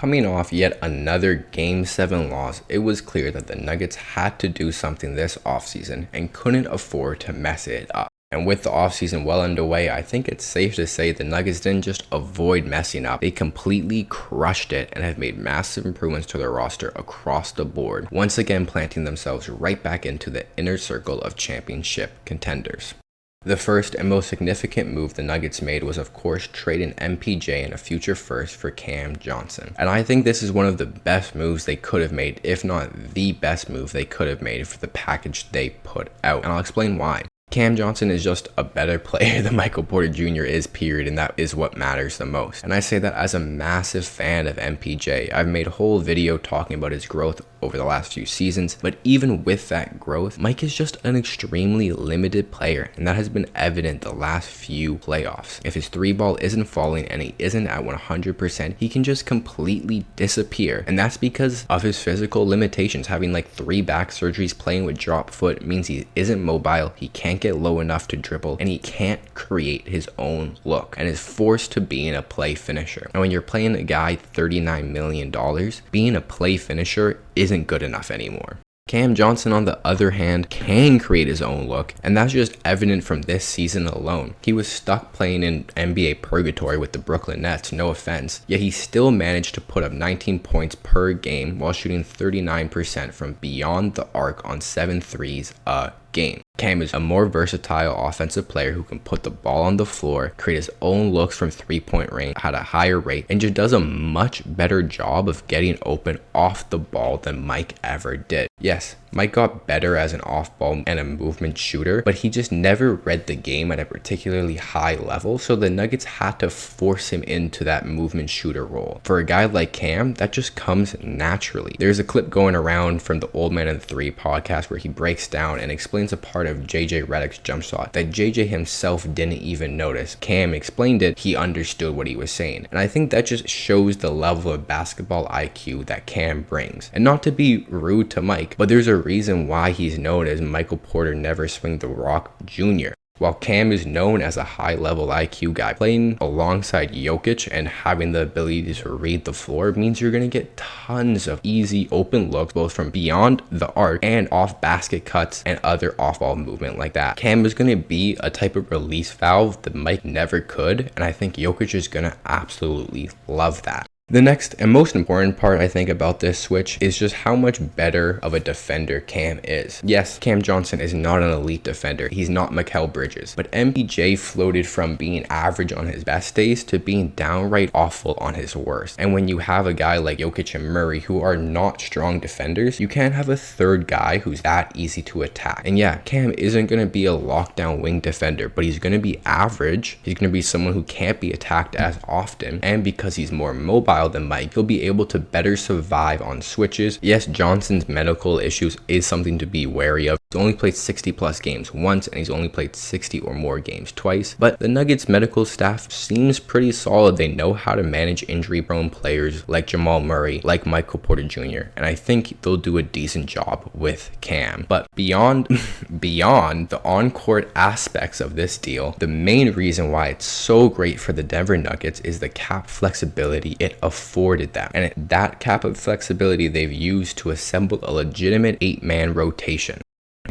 Coming off yet another Game 7 loss, it was clear that the Nuggets had to do something this offseason and couldn't afford to mess it up. And with the offseason well underway, I think it's safe to say the Nuggets didn't just avoid messing up, they completely crushed it and have made massive improvements to their roster across the board, once again planting themselves right back into the inner circle of championship contenders. The first and most significant move the Nuggets made was, of course, trading MPJ and a future first for Cam Johnson. And I think this is one of the best moves they could have made, if not the best move they could have made for the package they put out. And I'll explain why. Cam Johnson is just a better player than Michael Porter Jr. is, period, and that is what matters the most. And I say that as a massive fan of MPJ. I've made a whole video talking about his growth over the last few seasons, but even with that growth, Mike is just an extremely limited player, and that has been evident the last few playoffs. If his three ball isn't falling and he isn't at 100%, he can just completely disappear, and that's because of his physical limitations. Having like 3 back surgeries, playing with drop foot means he isn't mobile, he can't get low enough to dribble, and he can't create his own look, and is forced to being a play finisher. And when you're playing a guy $39 million, being a play finisher isn't good enough anymore. Cam Johnson, on the other hand, can create his own look, and that's just evident from this season alone. He was stuck playing in NBA purgatory with the Brooklyn Nets, no offense, yet he still managed to put up 19 points per game while shooting 39% from beyond the arc on 7 threes a game. Cam is a more versatile offensive player who can put the ball on the floor, create his own looks from 3-point range at a higher rate, and just does a much better job of getting open off the ball than Mike ever did. Yes, Mike got better as an off-ball and a movement shooter, but he just never read the game at a particularly high level, so the Nuggets had to force him into that movement shooter role. For a guy like Cam, that just comes naturally. There's a clip going around from the Old Man and 3 podcast where he breaks down and explains a part of JJ Redick's jump shot that JJ himself didn't even notice. Cam explained it, he understood what he was saying. And I think that just shows the level of basketball IQ that Cam brings. And not to be rude to Mike, but there's a reason why he's known as Michael Porter Never Swing the Rock Jr. While Cam is known as a high-level IQ guy, playing alongside Jokic and having the ability to read the floor means you're going to get tons of easy open looks, both from beyond the arc and off basket cuts and other off-ball movement like that. Cam is going to be a type of release valve that Mike never could, and I think Jokic is going to absolutely love that. The next and most important part I think about this switch is just how much better of a defender Cam is. Yes, Cam Johnson is not an elite defender. He's not Mikal Bridges, but MPJ floated from being average on his best days to being downright awful on his worst. And when you have a guy like Jokic and Murray who are not strong defenders, you can't have a third guy who's that easy to attack. And yeah, Cam isn't going to be a lockdown wing defender, but he's going to be average. He's going to be someone who can't be attacked as often, and because he's more mobile than Mike, he'll be able to better survive on switches. Yes, Johnson's medical issues is something to be wary of. He's only played 60 plus games once, and he's only played 60 or more games twice, but the Nuggets medical staff seems pretty solid. They know how to manage injury prone players like Jamal Murray, like Michael Porter Jr., and I think they'll do a decent job with Cam. But beyond the on-court aspects of this deal, the main reason why it's so great for the Denver Nuggets is the cap flexibility it afforded them, and that cap of flexibility they've used to assemble a legitimate 8-man rotation.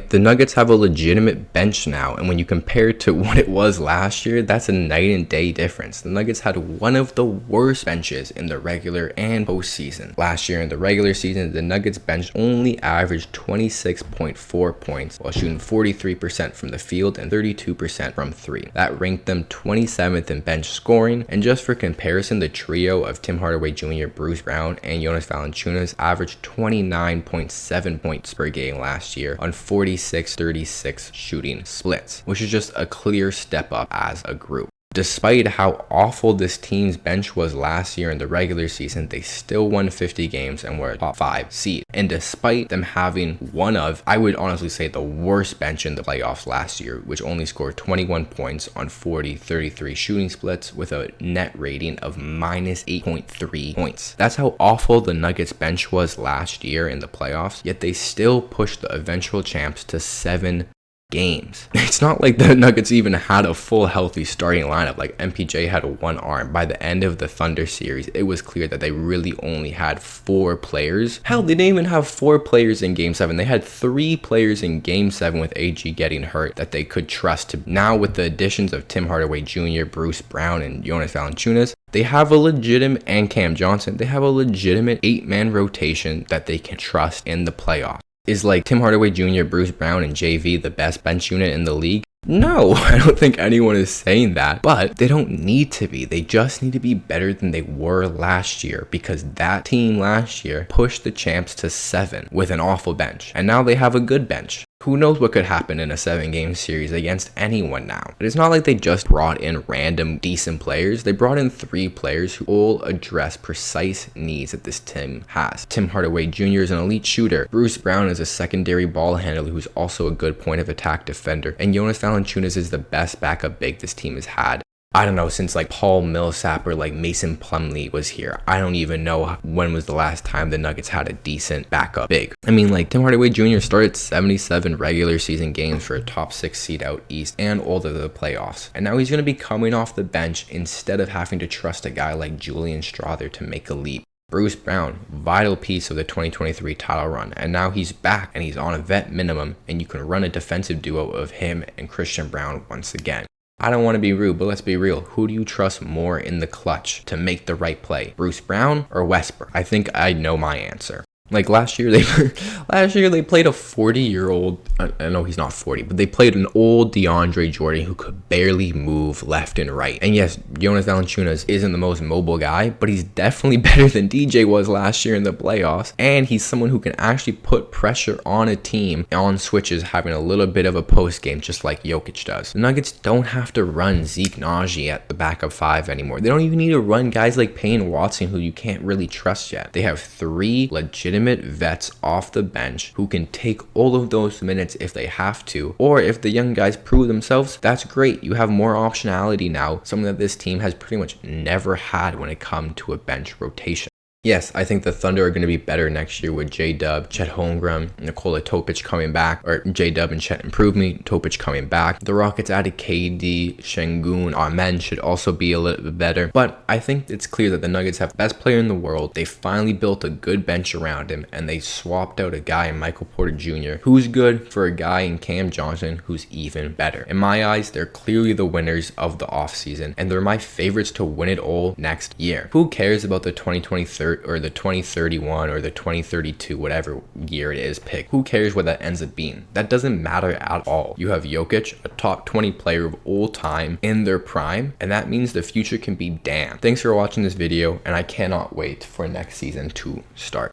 The Nuggets have a legitimate bench now, and when you compare it to what it was last year, that's a night and day difference. The Nuggets had one of the worst benches in the regular and postseason. Last year in the regular season, the Nuggets bench only averaged 26.4 points while shooting 43% from the field and 32% from 3. That ranked them 27th in bench scoring, and just for comparison, the trio of Tim Hardaway Jr., Bruce Brown, and Jonas Valanciunas averaged 29.7 points per game last year on 46-36 shooting splits, which is just a clear step up as a group. Despite how awful this team's bench was last year in the regular season, they still won 50 games and were a top 5 seed. And despite them having one of, I would honestly say, the worst bench in the playoffs last year, which only scored 21 points on 40-33 shooting splits with a net rating of minus 8.3 points. That's how awful the Nuggets bench was last year in the playoffs, yet they still pushed the eventual champs to 7 games. It's not like the Nuggets even had a full healthy starting lineup. Like MPJ had one arm. By the end of the Thunder series, it was clear that they really only had 4 players. Hell, they didn't even have 4 players in game 7. They had 3 players in game 7 with AG getting hurt that they could trust. Now with the additions of Tim Hardaway Jr., Bruce Brown, and Jonas Valanciunas, they have a legitimate, and Cam Johnson, they have a legitimate 8-man rotation that they can trust in the playoffs. Is like Tim Hardaway Jr., Bruce Brown, and JV the best bench unit in the league? No, I don't think anyone is saying that, but they don't need to be. They just need to be better than they were last year, because that team last year pushed the champs to 7 with an awful bench, and now they have a good bench. Who knows what could happen in a 7-game series against anyone now. But it's not like they just brought in random decent players. They brought in 3 players who all address precise needs that this team has. Tim Hardaway Jr. is an elite shooter. Bruce Brown is a secondary ball handler who's also a good point of attack defender. And Jonas Valanciunas is the best backup big this team has had. I don't know, since like Paul Millsap or like Mason Plumlee was here. I don't even know when was the last time the Nuggets had a decent backup big. I mean, like Tim Hardaway Jr. started 77 regular season games for a top 6 seed out east and all of the playoffs. And now he's going to be coming off the bench instead of having to trust a guy like Julian Strawther to make a leap. Bruce Brown, vital piece of the 2023 title run, and now he's back and he's on a vet minimum, and you can run a defensive duo of him and Christian Brown once again. I don't want to be rude, but let's be real. Who do you trust more in the clutch to make the right play? Bruce Brown or Westbrook? I think I know my answer. Like last year they played a 40-year-old, I know he's not 40, but they played an old DeAndre Jordan who could barely move left and right. And yes, Jonas Valanciunas isn't the most mobile guy, but he's definitely better than DJ was last year in the playoffs. And he's someone who can actually put pressure on a team on switches, having a little bit of a post game, just like Jokic does. The Nuggets don't have to run Zeke Naji at the backup 5 anymore. They don't even need to run guys like Payne Watson, who you can't really trust yet. They have 3 legitimate vets off the bench who can take all of those minutes if they have to, or if the young guys prove themselves, that's great. You have more optionality now, something that this team has pretty much never had when it comes to a bench rotation. Yes, I think the Thunder are going to be better next year with J-Dub, Chet Holmgren, Nikola Topic coming back, or J-Dub and Chet improve me, Topic coming back. The Rockets added KD, Şengün, Amen should also be a little bit better. But I think it's clear that the Nuggets have the best player in the world. They finally built a good bench around him, and they swapped out a guy in Michael Porter Jr. who's good for a guy in Cam Johnson who's even better. In my eyes, they're clearly the winners of the offseason, and they're my favorites to win it all next year. Who cares about the 2023 or the 2031 or the 2032, whatever year it is picked? Who cares what that ends up being? That doesn't matter at all. You have Jokic, a top 20 player of all time in their prime, and that means the future can be damned. Thanks for watching this video, and I cannot wait for next season to start.